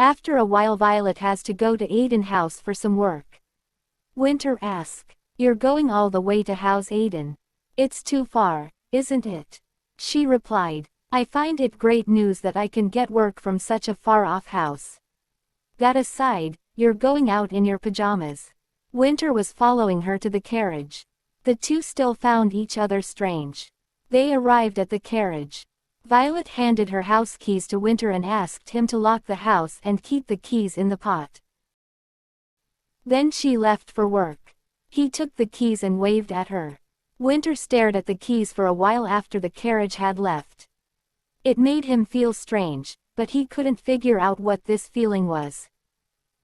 After a while Violet has to go to Aiden house for some work. Winter asks, "You're going all the way to house Aiden? It's too far, isn't it?" She replied, "I find it great news that I can get work from such a far-off house. That aside, you're going out in your pajamas." Winter was following her to the carriage. The two still found each other strange. They arrived at the carriage. Violet handed her house keys to Winter and asked him to lock the house and keep the keys in the pot. Then she left for work. He took the keys and waved at her. Winter stared at the keys for a while after the carriage had left. It made him feel strange, but he couldn't figure out what this feeling was.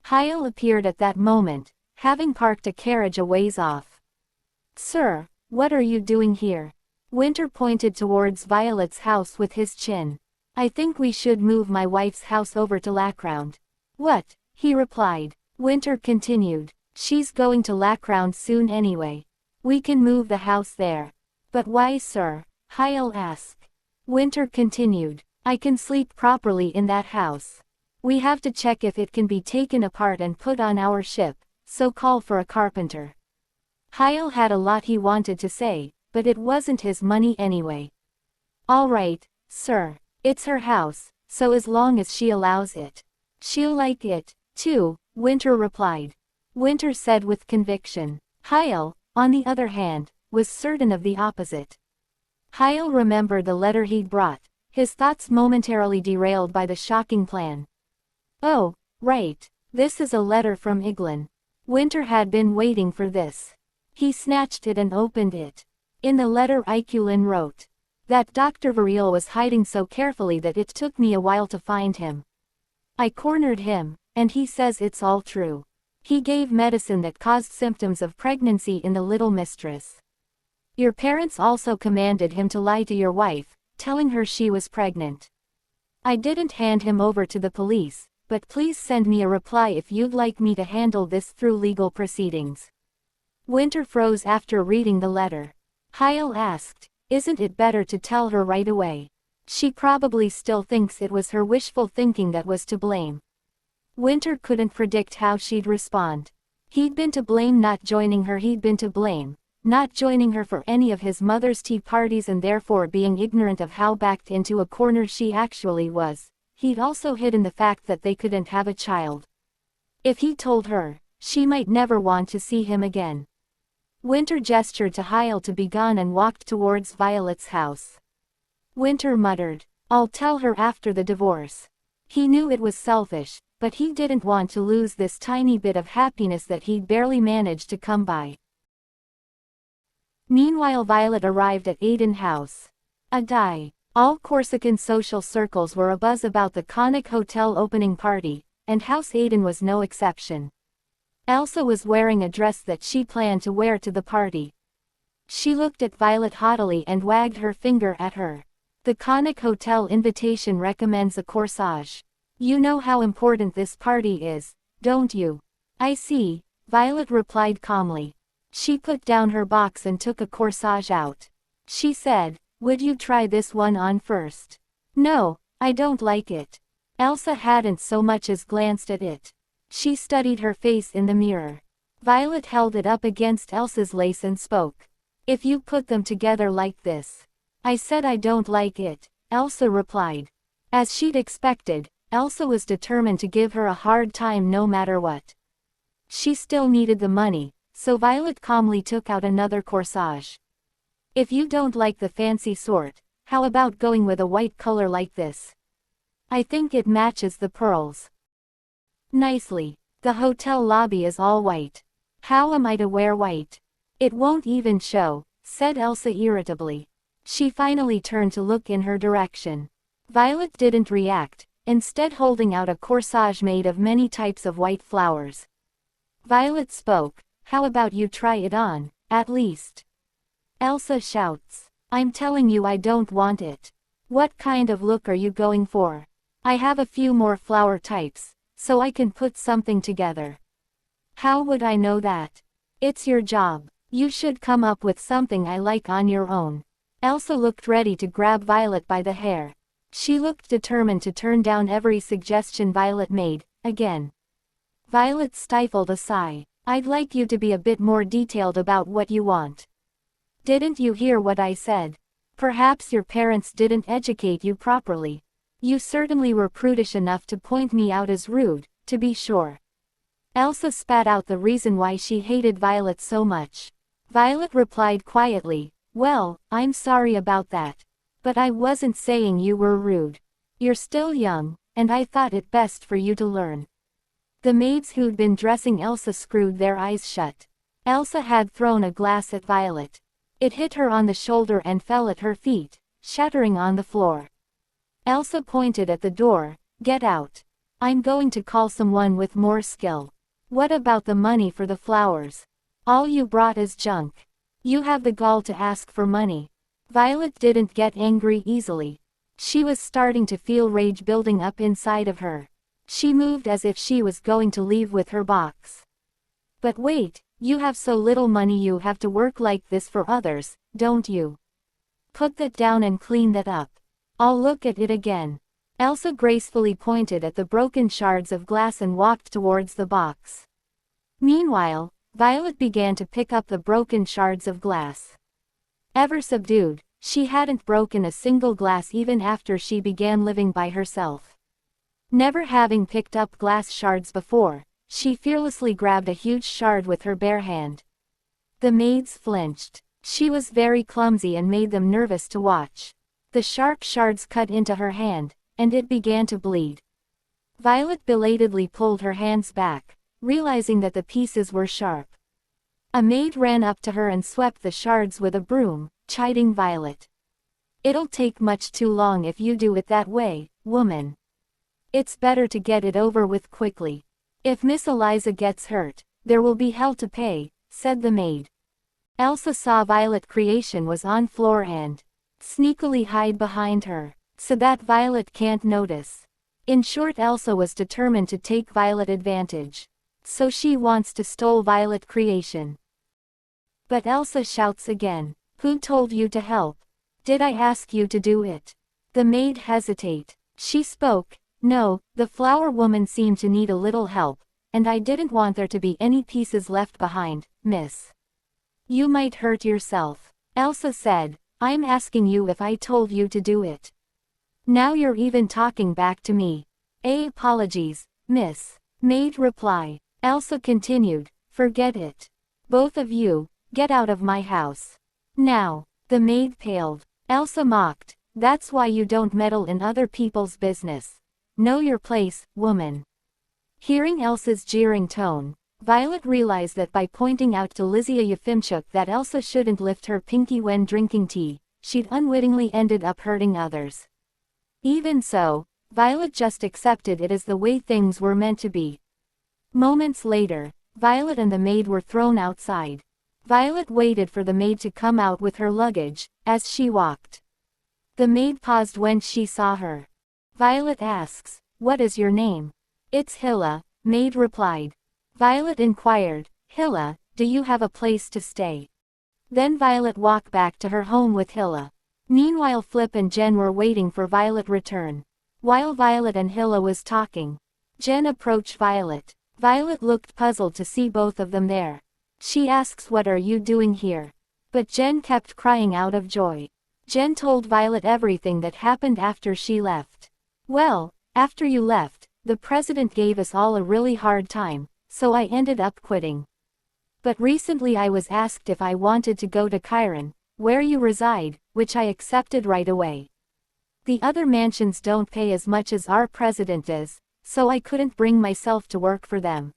Hyle appeared at that moment, having parked a carriage a ways off. "Sir, what are you doing here?" Winter pointed towards Violet's house with his chin. "I think we should move my wife's house over to Lackround." "What?" he replied. Winter continued, "She's going to Lackround soon anyway. We can move the house there." "But why, sir?" Hyle asked. Winter continued, "I can sleep properly in that house. We have to check if it can be taken apart and put on our ship, so call for a carpenter." Hyle had a lot he wanted to say, but it wasn't his money anyway. "All right, sir. It's her house, so as long as she allows it. She'll like it, too," Winter replied. Winter said with conviction. Hyle, on the other hand, was certain of the opposite. Hyle remembered the letter he'd brought, his thoughts momentarily derailed by the shocking plan. "Oh, right, this is a letter from Iglin." Winter had been waiting for this. He snatched it and opened it. In the letter Ikulin wrote, "That Dr. Viril was hiding so carefully that it took me a while to find him. I cornered him, and he says it's all true. He gave medicine that caused symptoms of pregnancy in the little mistress. Your parents also commanded him to lie to your wife, telling her she was pregnant. I didn't hand him over to the police, but please send me a reply if you'd like me to handle this through legal proceedings." Winter froze after reading the letter. Hyle asked, "Isn't it better to tell her right away? She probably still thinks it was her wishful thinking that was to blame." Winter couldn't predict how she'd respond. He'd been to blame not joining her, he'd been to blame not joining her for any of his mother's tea parties and therefore being ignorant of how backed into a corner she actually was. He'd also hidden the fact that they couldn't have a child. If he told her, she might never want to see him again. Winter gestured to Hyle to be gone and walked towards Violet's house. Winter muttered, "I'll tell her after the divorce." He knew it was selfish, but he didn't want to lose this tiny bit of happiness that he'd barely managed to come by. Meanwhile Violet arrived at Aiden house. All Corsican social circles were abuzz about the Conic Hotel opening party, and House Aiden was no exception. Elsa was wearing a dress that she planned to wear to the party. She looked at Violet haughtily and wagged her finger at her. "The Conic Hotel invitation recommends a corsage. You know how important this party is, don't you?" "I see," Violet replied calmly. She put down her box and took a corsage out. She said, "Would you try this one on first?" "No, I don't like it." Elsa hadn't so much as glanced at it. She studied her face in the mirror. Violet held it up against Elsa's lace and spoke. "If you put them together like this." "I said I don't like it," Elsa replied. As she'd expected, Elsa was determined to give her a hard time no matter what. She still needed the money, so Violet calmly took out another corsage. "If you don't like the fancy sort, how about going with a white color like this? I think it matches the pearls nicely. The hotel lobby is all white. How am I to wear white? It won't even show," said Elsa irritably. She finally turned to look in her direction. Violet didn't react, instead holding out a corsage made of many types of white flowers. Violet spoke, "How about you try it on, at least?" Elsa shouts, "I'm telling you I don't want it. What kind of look are you going for? I have a few more flower types, so I can put something together." "How would I know that? It's your job. You should come up with something I like on your own." Elsa looked ready to grab Violet by the hair. She looked determined to turn down every suggestion Violet made, again. Violet stifled a sigh. I'd like you to be a bit more detailed about what you want. Didn't you hear what I said? Perhaps your parents didn't educate you properly. You certainly were prudish enough to point me out as rude, to be sure. Elsa spat out the reason why she hated Violet so much. Violet replied quietly, well, I'm sorry about that. But I wasn't saying you were rude. You're still young, and I thought it best for you to learn. The maids who'd been dressing Elsa screwed their eyes shut. Elsa had thrown a glass at Violet. It hit her on the shoulder and fell at her feet, shattering on the floor. Elsa pointed at the door, get out. I'm going to call someone with more skill. What about the money for the flowers? All you brought is junk. You have the gall to ask for money. Violet didn't get angry easily. She was starting to feel rage building up inside of her. She moved as if she was going to leave with her box. But wait, you have so little money you have to work like this for others, don't you? Put that down and clean that up. I'll look at it again. Elsa gracefully pointed at the broken shards of glass and walked towards the box. Meanwhile, Violet began to pick up the broken shards of glass. Ever subdued, she hadn't broken a single glass even after she began living by herself. Never having picked up glass shards before, she fearlessly grabbed a huge shard with her bare hand. The maids flinched. She was very clumsy and made them nervous to watch. The sharp shards cut into her hand, and it began to bleed. Violet belatedly pulled her hands back, realizing that the pieces were sharp. A maid ran up to her and swept the shards with a broom, chiding Violet. It'll take much too long if you do it that way, woman. It's better to get it over with quickly. If Miss Eliza gets hurt, there will be hell to pay, said the maid. Elsa saw Violet creation was on floor and sneakily hide behind her, so that Violet can't notice. In short, Elsa was determined to take Violet advantage. So she wants to stole Violet creation. But Elsa shouts again. Who told you to help? Did I ask you to do it? The maid hesitate. She spoke. No, the flower woman seemed to need a little help, and I didn't want there to be any pieces left behind, miss. You might hurt yourself. Elsa said, I'm asking you if I told you to do it. Now you're even talking back to me. Apologies, miss. Maid reply. Elsa continued, forget it. Both of you, get out of my house. Now. The maid paled. Elsa mocked, that's why you don't meddle in other people's business. Know your place, woman. Hearing Elsa's jeering tone, Violet realized that by pointing out to Lizia Yefimchuk that Elsa shouldn't lift her pinky when drinking tea, she'd unwittingly ended up hurting others. Even so, Violet just accepted it as the way things were meant to be. Moments later, Violet and the maid were thrown outside. Violet waited for the maid to come out with her luggage, as she walked. The maid paused when she saw her. Violet asks, what is your name? It's Hilla, maid replied. Violet inquired, Hilla, do you have a place to stay? Then Violet walked back to her home with Hilla. Meanwhile Flip and Jen were waiting for Violet return. While Violet and Hilla was talking, Jen approached Violet. Violet looked puzzled to see both of them there. She asks, what are you doing here? But Jen kept crying out of joy. Jen told Violet everything that happened after she left. Well, after you left, the president gave us all a really hard time, so I ended up quitting. But recently I was asked if I wanted to go to Chiron, where you reside, which I accepted right away. The other mansions don't pay as much as our president does, so I couldn't bring myself to work for them.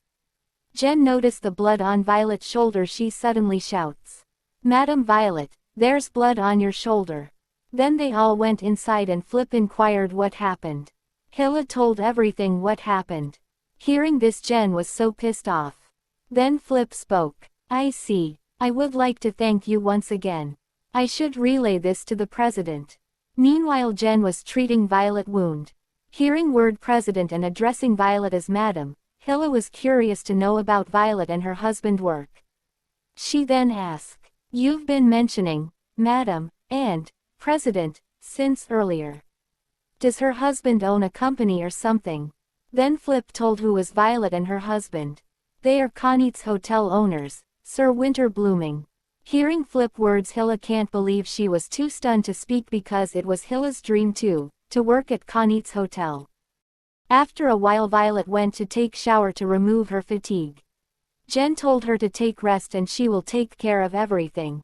Jen noticed the blood on Violet's shoulder. She suddenly shouts, Madam Violet, there's blood on your shoulder. Then they all went inside and Flip inquired what happened. Hilla told everything what happened. Hearing this, Jen was so pissed off. Then Flip spoke. I see. I would like to thank you once again. I should relay this to the president. Meanwhile Jen was treating Violet's wound. Hearing word president and addressing Violet as madam, Hilla was curious to know about Violet and her husband work. She then asked, you've been mentioning, madam, and president, since earlier. Does her husband own a company or something? Then Flip told who was Violet and her husband. They are Connie's hotel owners, Sir Winter Blooming. Hearing Flip words, Hilla can't believe she was too stunned to speak because it was Hilla's dream too, to work at Connie's hotel. After a while Violet went to take shower to remove her fatigue. Jen told her to take rest and she will take care of everything.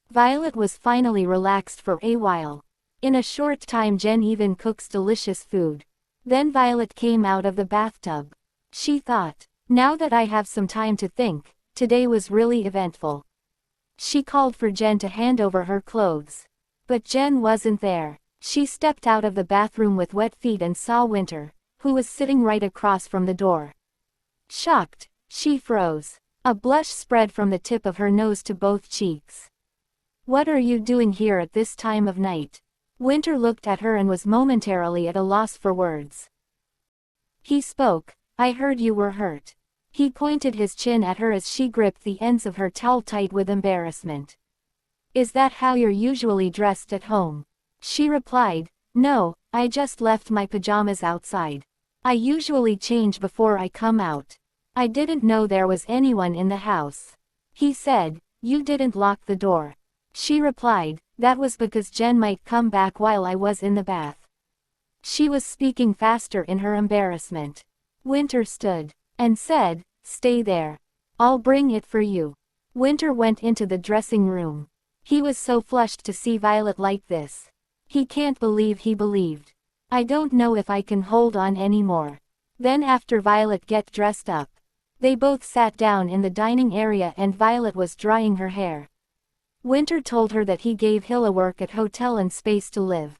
Violet was finally relaxed for a while. In a short time Jen even cooks delicious food. Then Violet came out of the bathtub. She thought, now that I have some time to think, today was really eventful. She called for Jen to hand over her clothes. But Jen wasn't there. She stepped out of the bathroom with wet feet and saw Winter, who was sitting right across from the door. Shocked, she froze. A blush spread from the tip of her nose to both cheeks. What are you doing here at this time of night? Winter looked at her and was momentarily at a loss for words. He spoke, I heard you were hurt. He pointed his chin at her as she gripped the ends of her towel tight with embarrassment. Is that how you're usually dressed at home? She replied, no, I just left my pajamas outside. I usually change before I come out. I didn't know there was anyone in the house. He said, you didn't lock the door. She replied, that was because Jen might come back while I was in the bath. She was speaking faster in her embarrassment. Winter stood and said, stay there. I'll bring it for you. Winter went into the dressing room. He was so flushed to see Violet like this. He can't believe he believed. I don't know if I can hold on anymore. Then after Violet get dressed up, they both sat down in the dining area and Violet was drying her hair. Winter told her that he gave Hilla work at hotel and space to live.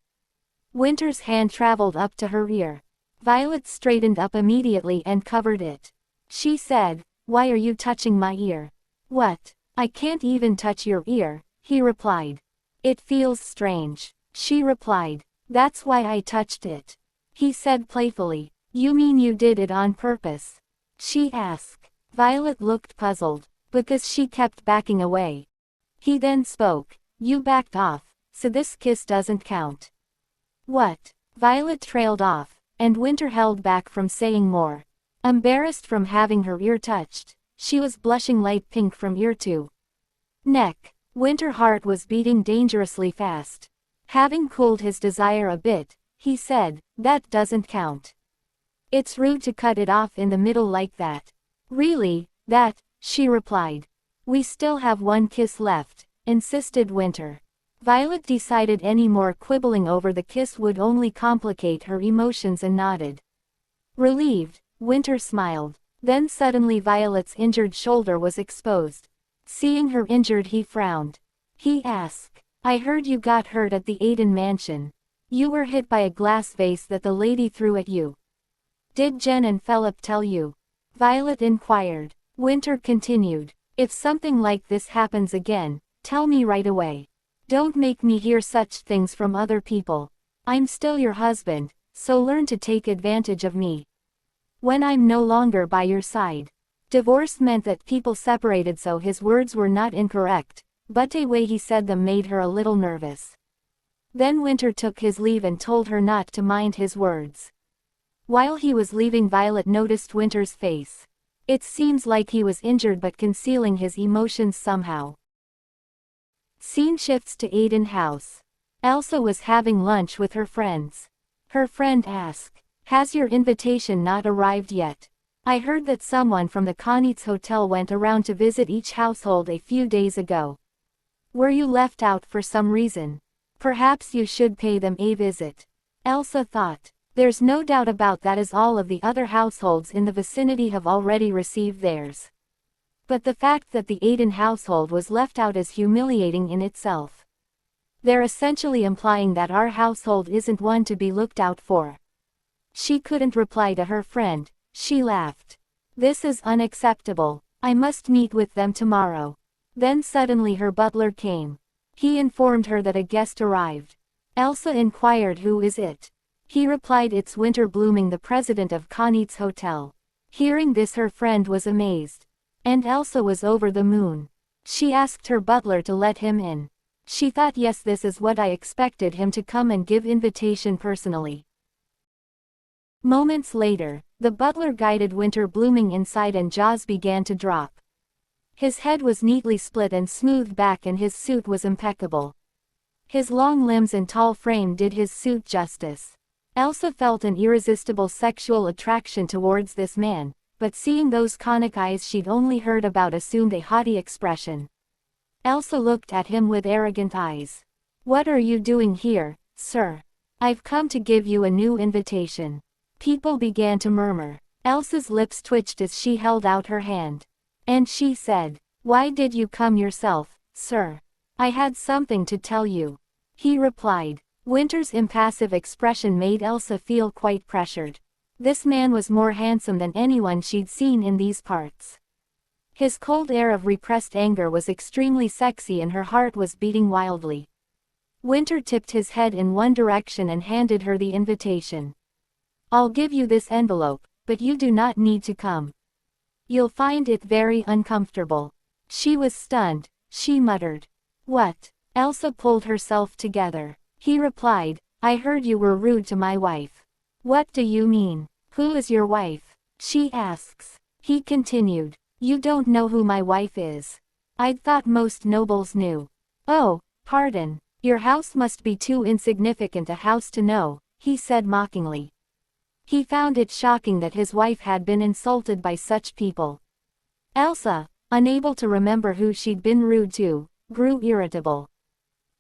Winter's hand traveled up to her ear. Violet straightened up immediately and covered it. She said, why are you touching my ear? What? I can't even touch your ear, he replied. It feels strange. She replied, that's why I touched it. He said playfully, you mean you did it on purpose? She asked. Violet looked puzzled, because she kept backing away. He then spoke, you backed off, so this kiss doesn't count. What? Violet trailed off, and Winter held back from saying more. Embarrassed from having her ear touched, she was blushing light pink from ear to neck. Winter's heart was beating dangerously fast. Having cooled his desire a bit, he said, that doesn't count. It's rude to cut it off in the middle like that. Really, that, she replied. We still have one kiss left, insisted Winter. Violet decided any more quibbling over the kiss would only complicate her emotions and nodded. Relieved, Winter smiled. Then suddenly Violet's injured shoulder was exposed. Seeing her injured, he frowned. He asked, I heard you got hurt at the Aiden mansion. You were hit by a glass vase that the lady threw at you. Did Jen and Philip tell you? Violet inquired. Winter continued, if something like this happens again, tell me right away. Don't make me hear such things from other people. I'm still your husband, so learn to take advantage of me when I'm no longer by your side. Divorce meant that people separated, so his words were not incorrect, but the way he said them made her a little nervous. Then Winter took his leave and told her not to mind his words. While he was leaving, Violet noticed Winter's face. It seems like he was injured but concealing his emotions somehow. Scene shifts to Aiden house. Elsa was having lunch with her friends. Her friend asked, has your invitation not arrived yet? I heard that someone from the Connie's hotel went around to visit each household a few days ago. Were you left out for some reason? Perhaps you should pay them a visit. Elsa thought. There's no doubt about that, as all of the other households in the vicinity have already received theirs. But the fact that the Aiden household was left out is humiliating in itself. They're essentially implying that our household isn't one to be looked out for. She couldn't reply to her friend. She laughed. This is unacceptable. I must meet with them tomorrow. Then suddenly her butler came. He informed her that a guest arrived. Elsa inquired, who is it? He replied, it's Winter Blooming, the president of Connie's hotel. Hearing this, her friend was amazed. And Elsa was over the moon. She asked her butler to let him in. She thought, yes, this is what I expected, him to come and give invitation personally. Moments later, the butler guided Winter blooming inside and jaws began to drop. His head was neatly split and smoothed back and his suit was impeccable. His long limbs and tall frame did his suit justice. Elsa felt an irresistible sexual attraction towards this man, but seeing those conic eyes she'd only heard about assumed a haughty expression. Elsa looked at him with arrogant eyes. "What are you doing here, sir? I've come to give you a new invitation." People began to murmur. Elsa's lips twitched as she held out her hand. And she said, "Why did you come yourself, sir? I had something to tell you." He replied. Winter's impassive expression made Elsa feel quite pressured. This man was more handsome than anyone she'd seen in these parts. His cold air of repressed anger was extremely sexy and her heart was beating wildly. Winter tipped his head in one direction and handed her the invitation. "I'll give you this envelope, but you do not need to come. You'll find it very uncomfortable." She was stunned. She muttered, "What?" Elsa pulled herself together. He replied, "I heard you were rude to my wife." "What do you mean? Who is your wife?" she asks. He continued, "You don't know who my wife is. I'd thought most nobles knew." "Oh, pardon. Your house must be too insignificant a house to know," he said mockingly. He found it shocking that his wife had been insulted by such people. Elsa, unable to remember who she'd been rude to, grew irritable.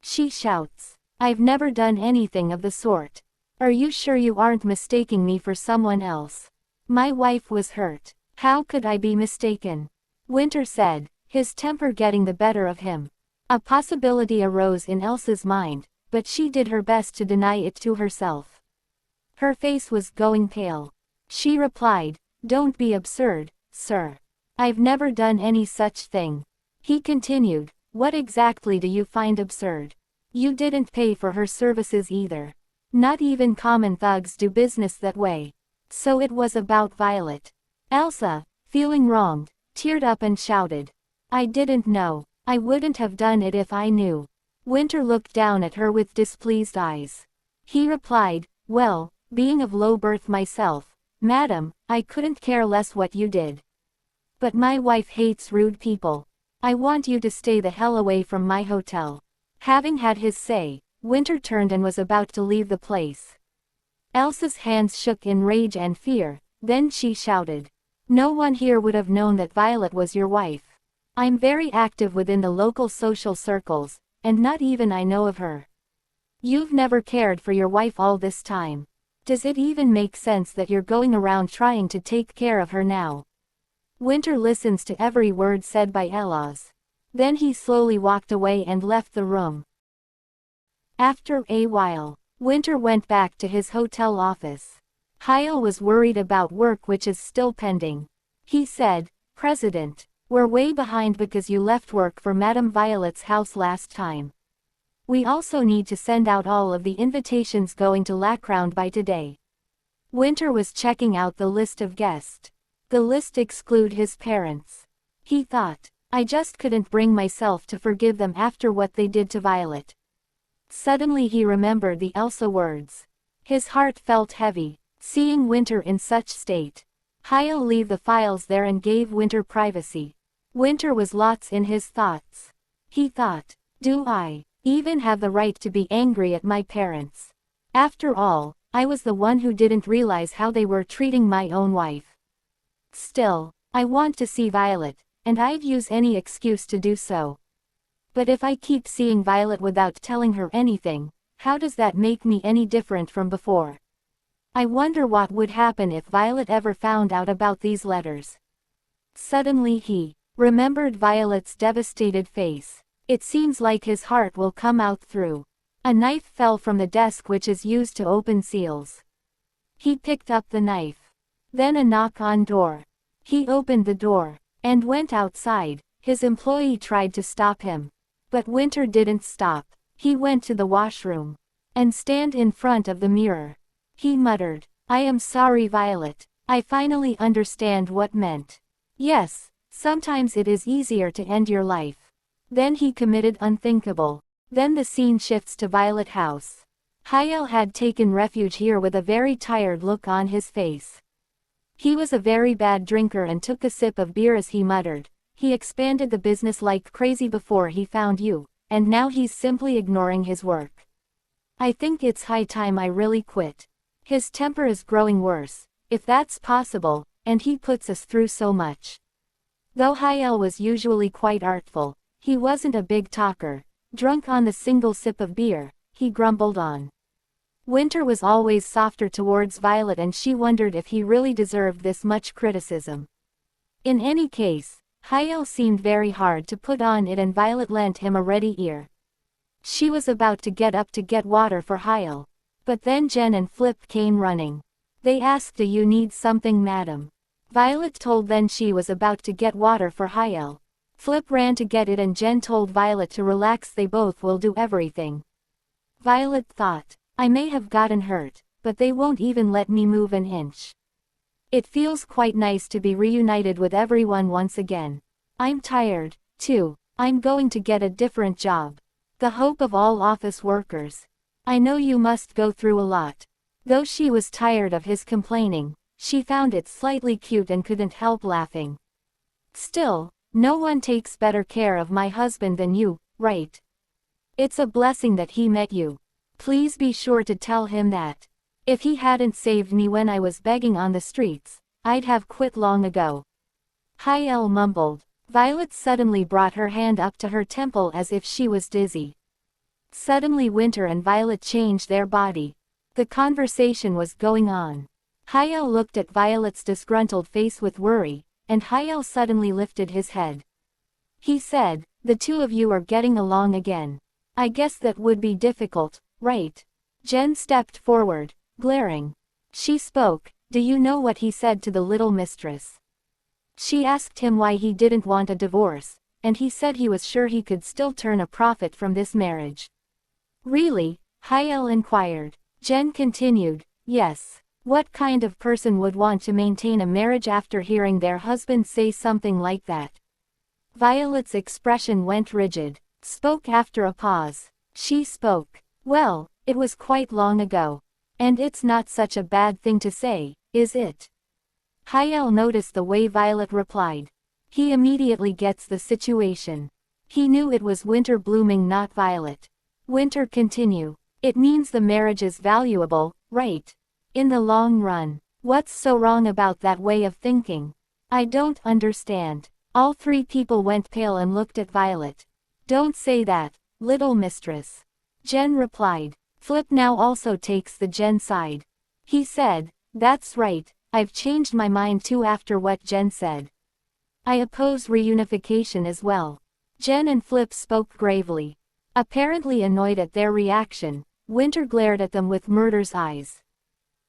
She shouts, "I've never done anything of the sort. Are you sure you aren't mistaking me for someone else? My wife was hurt. How could I be mistaken?" Winter said, his temper getting the better of him. A possibility arose in Elsa's mind, but she did her best to deny it to herself. Her face was going pale. She replied, "Don't be absurd, sir. I've never done any such thing." He continued, "What exactly do you find absurd? You didn't pay for her services either. Not even common thugs do business that way. So it was about Violet." Elsa, feeling wronged, teared up and shouted, "I didn't know. I wouldn't have done it if I knew." Winter looked down at her with displeased eyes. He replied, "Well, being of low birth myself, madam, I couldn't care less what you did. But my wife hates rude people. I want you to stay the hell away from my hotel." Having had his say, Winter turned and was about to leave the place. Elsa's hands shook in rage and fear, then she shouted, "No one here would have known that Violet was your wife. I'm very active within the local social circles, and not even I know of her. You've never cared for your wife all this time. Does it even make sense that you're going around trying to take care of her now?" Winter listens to every word said by Elas. Then he slowly walked away and left the room. After a while, Winter went back to his hotel office. Hyle was worried about work which is still pending. He said, "President, we're way behind because you left work for Madame Violet's house last time. We also need to send out all of the invitations going to Lacround by today." Winter was checking out the list of guests. The list excluded his parents. He thought, "I just couldn't bring myself to forgive them after what they did to Violet." Suddenly he remembered the Elsa words. His heart felt heavy, seeing Winter in such state. Hyle leave the files there and gave Winter privacy. Winter was lost in his thoughts. He thought, "Do I even have the right to be angry at my parents? After all, I was the one who didn't realize how they were treating my own wife. Still, I want to see Violet, and I'd use any excuse to do so. But if I keep seeing Violet without telling her anything, how does that make me any different from before? I wonder what would happen if Violet ever found out about these letters." Suddenly he remembered Violet's devastated face. It seems like his heart will come out through. A knife fell from the desk which is used to open seals. He picked up the knife. Then a knock on door. He opened the door and went outside. His employee tried to stop him. But Winter didn't stop. He went to the washroom and stand in front of the mirror. He muttered, "I am sorry, Violet. I finally understand what meant. Yes, sometimes it is easier to end your life." Then he committed unthinkable. Then the scene shifts to Violet House. Hyel had taken refuge here with a very tired look on his face. He was a very bad drinker and took a sip of beer as he muttered, "He expanded the business like crazy before he found you, and now he's simply ignoring his work. I think it's high time I really quit. His temper is growing worse, if that's possible, and he puts us through so much." Though Hyel was usually quite artful, he wasn't a big talker. Drunk on the single sip of beer, he grumbled on. Winter was always softer towards Violet and she wondered if he really deserved this much criticism. In any case, Hyel seemed very hard to put on it and Violet lent him a ready ear. She was about to get up to get water for Hyel. But then Jen and Flip came running. They asked, "Do you need something, madam?" Violet told them she was about to get water for Hyel. Flip ran to get it and Jen told Violet to relax, they both will do everything. Violet thought, "I may have gotten hurt, but they won't even let me move an inch. It feels quite nice to be reunited with everyone once again. I'm tired, too. I'm going to get a different job. The hope of all office workers. I know you must go through a lot." Though she was tired of his complaining, she found it slightly cute and couldn't help laughing. "Still, no one takes better care of my husband than you, right? It's a blessing that he met you. Please be sure to tell him that. If he hadn't saved me when I was begging on the streets, I'd have quit long ago." Hyel mumbled. Violet suddenly brought her hand up to her temple as if she was dizzy. Suddenly Winter and Violet changed their body. The conversation was going on. Hyel looked at Violet's disgruntled face with worry, and Hyel suddenly lifted his head. He said, "The two of you are getting along again. I guess that would be difficult, right?" Jen stepped forward, glaring. She spoke, "Do you know what he said to the little mistress?" She asked him why he didn't want a divorce, and he said he was sure he could still turn a profit from this marriage. "Really?" Hyel inquired. Jen continued, "Yes. What kind of person would want to maintain a marriage after hearing their husband say something like that?" Violet's expression went rigid. Spoke after a pause. She spoke. "Well, it was quite long ago. And it's not such a bad thing to say, is it?" Hyel noticed the way Violet replied. He immediately gets the situation. He knew it was Winter blooming, not Violet. Winter continued. "It means the marriage is valuable, right? In the long run. What's so wrong about that way of thinking? I don't understand." All three people went pale and looked at Violet. "Don't say that, little mistress," Jen replied. Flip now also takes the Jen side. He said, "That's right, I've changed my mind too after what Jen said. I oppose reunification as well." Jen and Flip spoke gravely. Apparently annoyed at their reaction, Winter glared at them with murder's eyes.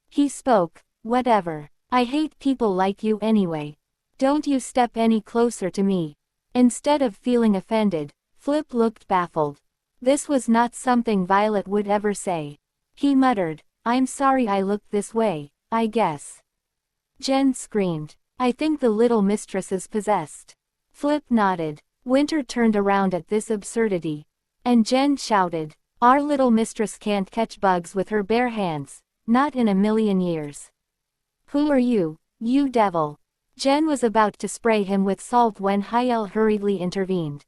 He spoke, "Whatever. I hate people like you anyway. Don't you step any closer to me." Instead of feeling offended, Flip looked baffled. This was not something Violet would ever say. He muttered, "I'm sorry I looked this way, I guess." Jen screamed, "I think the little mistress is possessed." Flip nodded. Winter turned around at this absurdity. And Jen shouted, "Our little mistress can't catch bugs with her bare hands, not in a million years." "Who are you, you devil?" Jen was about to spray him with salt when Hyel hurriedly intervened.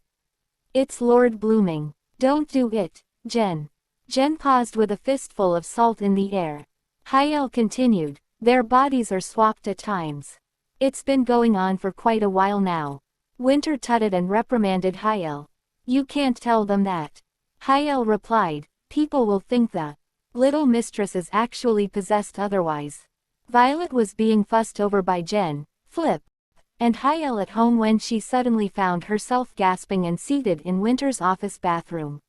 "It's Lord Blooming. Don't do it, Jen." Jen paused with a fistful of salt in the air. Hyel continued, "Their bodies are swapped at times. It's been going on for quite a while now." Winter tutted and reprimanded Hyel. "You can't tell them that." Hyel replied, "People will think the little mistress is actually possessed otherwise." Violet was being fussed over by Jen, Flip, and Hyel at home when she suddenly found herself gasping and seated in Winter's office bathroom.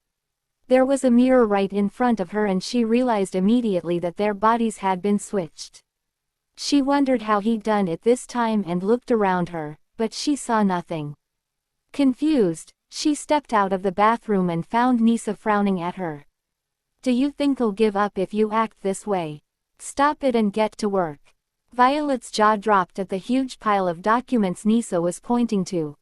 There was a mirror right in front of her and she realized immediately that their bodies had been switched. She wondered how he'd done it this time and looked around her, but she saw nothing. Confused, she stepped out of the bathroom and found Nisa frowning at her. "Do you think I'll give up if you act this way? Stop it and get to work." Violet's jaw dropped at the huge pile of documents Nisa was pointing to.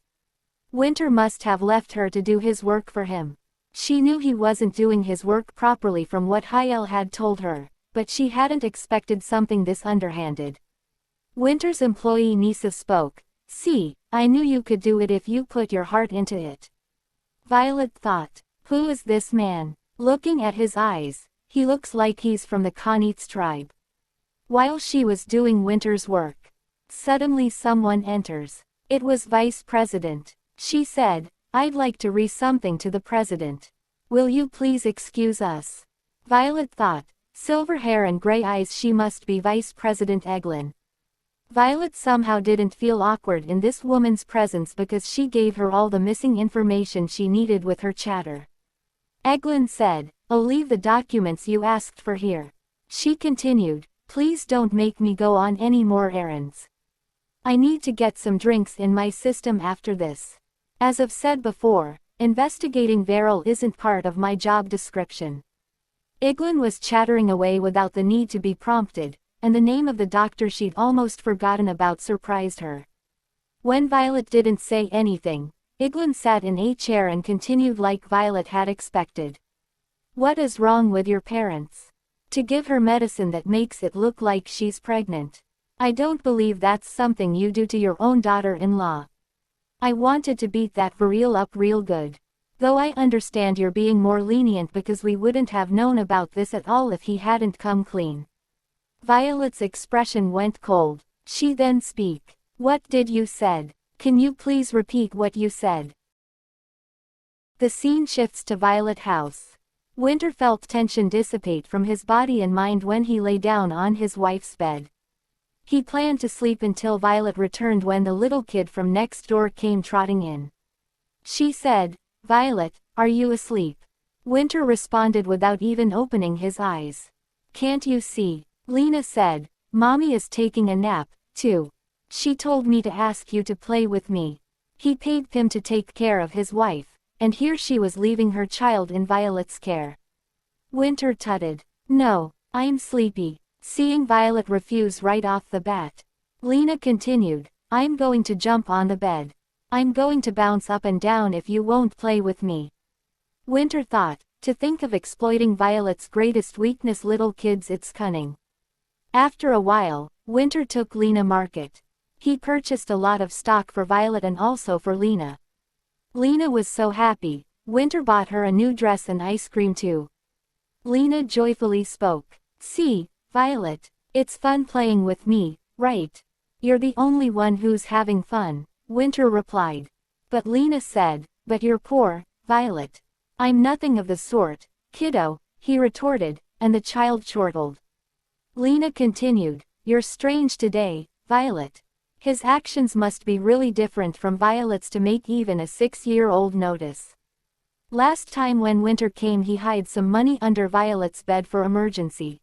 Winter must have left her to do his work for him. She knew he wasn't doing his work properly from what Hyel had told her, but she hadn't expected something this underhanded. Winter's employee Nisa spoke. See, I knew you could do it if you put your heart into it. Violet thought, who is this man? Looking at his eyes, he looks like he's from the Khanits tribe. While she was doing Winter's work, suddenly someone enters. It was Vice President. She said, I'd like to read something to the President. Will you please excuse us? Violet thought, silver hair and gray eyes, she must be Vice President Eglin. Violet somehow didn't feel awkward in this woman's presence because she gave her all the missing information she needed with her chatter. Eglin said, I'll leave the documents you asked for here. She continued, please don't make me go on any more errands. I need to get some drinks in my system after this. As I've said before, investigating Varel isn't part of my job description. Eglin was chattering away without the need to be prompted, and the name of the doctor she'd almost forgotten about surprised her. When Violet didn't say anything, Eglin sat in a chair and continued like Violet had expected. What is wrong with your parents? To give her medicine that makes it look like she's pregnant. I don't believe that's something you do to your own daughter-in-law. I wanted to beat that Varel up real good. Though I understand you're being more lenient because we wouldn't have known about this at all if he hadn't come clean. Violet's expression went cold. She then speak. What did you said? Can you please repeat what you said? The scene shifts to Violet House. Winter felt tension dissipate from his body and mind when he lay down on his wife's bed. He planned to sleep until Violet returned when the little kid from next door came trotting in. She said, Violet, are you asleep? Winter responded without even opening his eyes. Can't you see? Lena said, Mommy is taking a nap, too. She told me to ask you to play with me. He paid Pim to take care of his wife, and here she was leaving her child in Violet's care. Winter tutted. No, I'm sleepy. Seeing Violet refuse right off the bat, Lena continued, I'm going to jump on the bed. I'm going to bounce up and down if you won't play with me. Winter thought, to think of exploiting Violet's greatest weakness, little kids, it's cunning. After a while, Winter took Lena market. He purchased a lot of stock for Violet and also for Lena. Lena was so happy, Winter bought her a new dress and ice cream too. Lena joyfully spoke. See, Violet, it's fun playing with me, right? You're the only one who's having fun, Winter replied. But Lena said, but you're poor, Violet. I'm nothing of the sort, kiddo, he retorted, and the child chortled. Lena continued, you're strange today, Violet. His actions must be really different from Violet's to make even a 6-year-old notice. Last time when Winter came he hid some money under Violet's bed for emergency.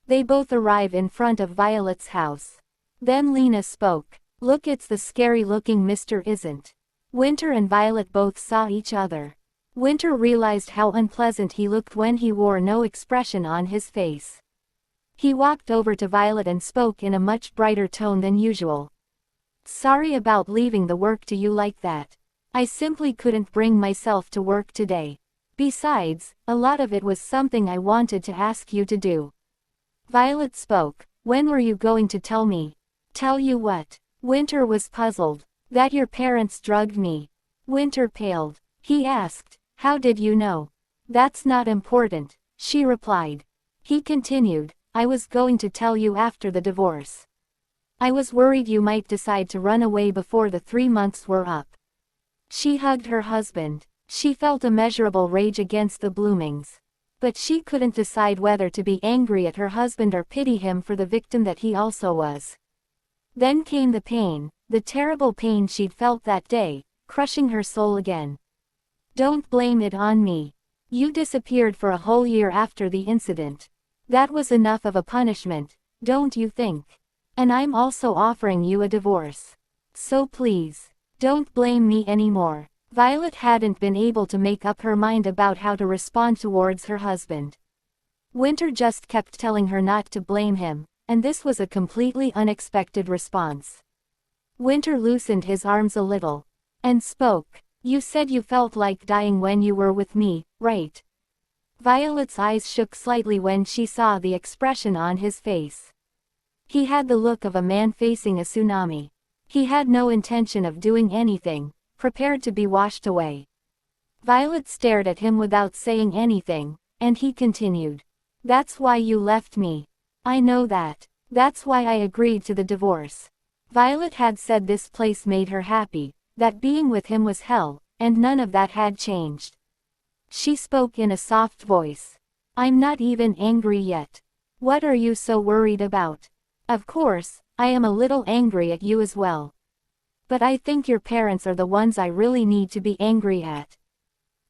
They both arrive in front of Violet's house. Then Lena spoke. Look, it's the scary-looking Mister, isn't? Winter and Violet both saw each other. Winter realized how unpleasant he looked when he wore no expression on his face. He walked over to Violet and spoke in a much brighter tone than usual. Sorry about leaving the work to you like that. I simply couldn't bring myself to work today. Besides, a lot of it was something I wanted to ask you to do. Violet spoke. When were you going to tell me? Tell you what? Winter was puzzled. That your parents drugged me. Winter paled. He asked, how did you know? That's not important, she replied. He continued, I was going to tell you after the divorce. I was worried you might decide to run away before the 3 months were up. She hugged her husband. She felt immeasurable rage against the Bloomings. But she couldn't decide whether to be angry at her husband or pity him for the victim that he also was. Then came the pain, the terrible pain she'd felt that day, crushing her soul again. Don't blame it on me. You disappeared for a whole year after the incident. That was enough of a punishment, don't you think? And I'm also offering you a divorce. So please, don't blame me anymore. Violet hadn't been able to make up her mind about how to respond towards her husband. Winter just kept telling her not to blame him, and this was a completely unexpected response. Winter loosened his arms a little and spoke. You said you felt like dying when you were with me, right? Violet's eyes shook slightly when she saw the expression on his face. He had the look of a man facing a tsunami. He had no intention of doing anything, prepared to be washed away. Violet stared at him without saying anything, and he continued. That's why you left me. I know that. That's why I agreed to the divorce. Violet had said this place made her happy, that being with him was hell, and none of that had changed. She spoke in a soft voice. I'm not even angry yet. What are you so worried about? Of course, I am a little angry at you as well. But I think your parents are the ones I really need to be angry at.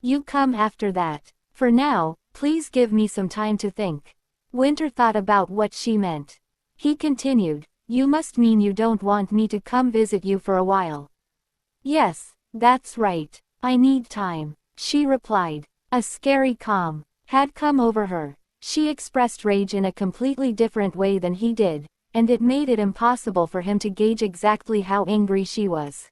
You come after that. For now, please give me some time to think. Winter thought about what she meant. He continued, you must mean you don't want me to come visit you for a while. Yes, that's right. I need time, she replied. A scary calm had come over her. She expressed rage in a completely different way than he did, and it made it impossible for him to gauge exactly how angry she was.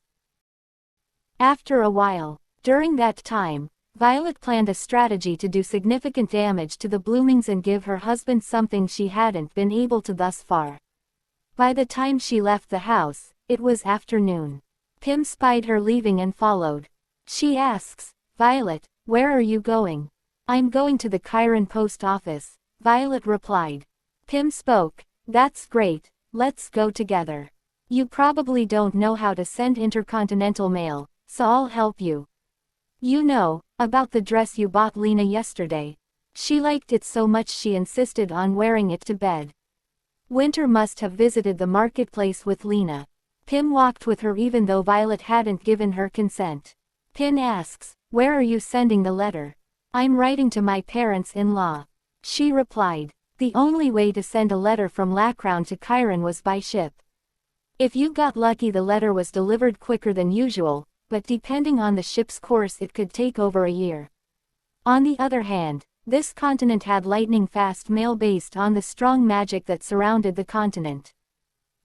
After a while, during that time, Violet planned a strategy to do significant damage to the Bloomings and give her husband something she hadn't been able to thus far. By the time she left the house, it was afternoon. Pim spied her leaving and followed. She asks, Violet, where are you going? I'm going to the Chiron post office, Violet replied. Pim spoke, that's great, let's go together. You probably don't know how to send intercontinental mail, so I'll help you. You know, about the dress you bought Lena yesterday. She liked it so much she insisted on wearing it to bed. Winter must have visited the marketplace with Lena. Pim walked with her even though Violet hadn't given her consent. Pim asks, where are you sending the letter? I'm writing to my parents-in-law. She replied, the only way to send a letter from Lacrown to Chiron was by ship. If you got lucky the letter was delivered quicker than usual, but depending on the ship's course it could take over a year. On the other hand, this continent had lightning-fast mail based on the strong magic that surrounded the continent.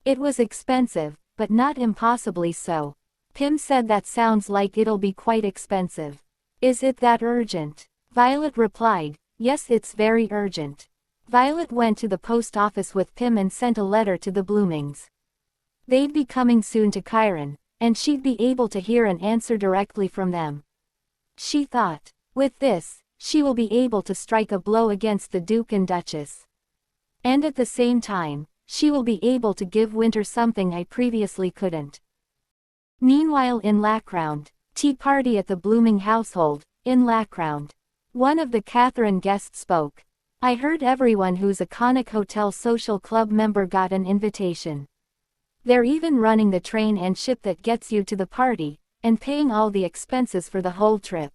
It was expensive, but not impossibly so. Pim said that sounds like it'll be quite expensive. Is it that urgent? Violet replied, yes, it's very urgent. Violet went to the post office with Pim and sent a letter to the Bloomings. They'd be coming soon to Chiron, and she'd be able to hear an answer directly from them. She thought, with this, she will be able to strike a blow against the Duke and Duchess. And at the same time, she will be able to give Winter something I previously couldn't. Meanwhile in Lacrown, tea party at the Blooming household, in Lacrown. One of the Catherine guests spoke. I heard everyone who's a Conic Hotel Social Club member got an invitation. They're even running the train and ship that gets you to the party, and paying all the expenses for the whole trip.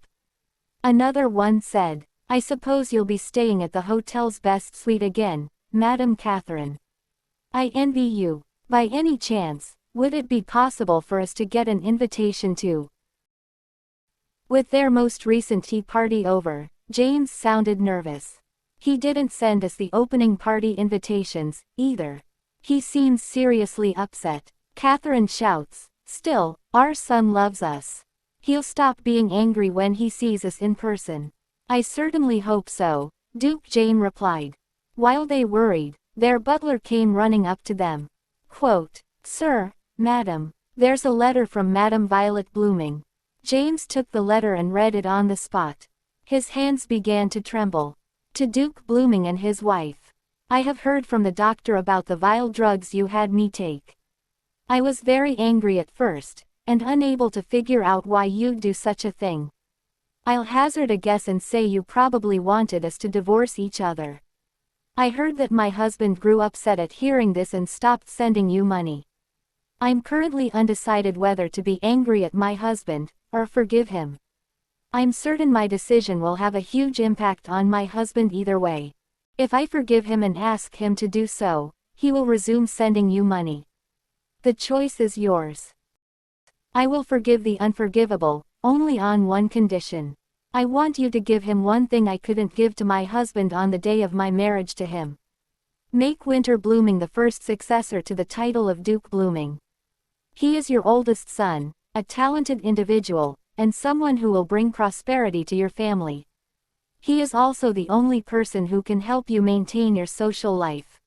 Another one said, I suppose you'll be staying at the hotel's best suite again, Madam Catherine. I envy you. By any chance, would it be possible for us to get an invitation too? With their most recent tea party over, James sounded nervous. He didn't send us the opening party invitations, either. He seems seriously upset. Catherine shouts, still, our son loves us. He'll stop being angry when he sees us in person. I certainly hope so, Duke Jane replied. While they worried, their butler came running up to them. Quote, Sir, Madam, there's a letter from Madam Violet Blooming. James took the letter and read it on the spot. His hands began to tremble. To Duke Blooming and his wife. I have heard from the doctor about the vile drugs you had me take. I was very angry at first, and unable to figure out why you'd do such a thing. I'll hazard a guess and say you probably wanted us to divorce each other. I heard that my husband grew upset at hearing this and stopped sending you money. I'm currently undecided whether to be angry at my husband, or forgive him. I'm certain my decision will have a huge impact on my husband either way. If I forgive him and ask him to do so, he will resume sending you money. The choice is yours. I will forgive the unforgivable, only on one condition. I want you to give him one thing I couldn't give to my husband on the day of my marriage to him. Make Winter Blooming the first successor to the title of Duke Blooming. He is your oldest son, a talented individual, and someone who will bring prosperity to your family. He is also the only person who can help you maintain your social life.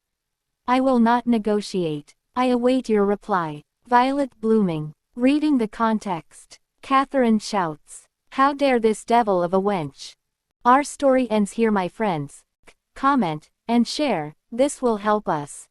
I will not negotiate. I await your reply. Violet blooming. Reading the context. Catherine shouts. How dare this devil of a wench. Our story ends here, my friends. Comment and share, this will help us.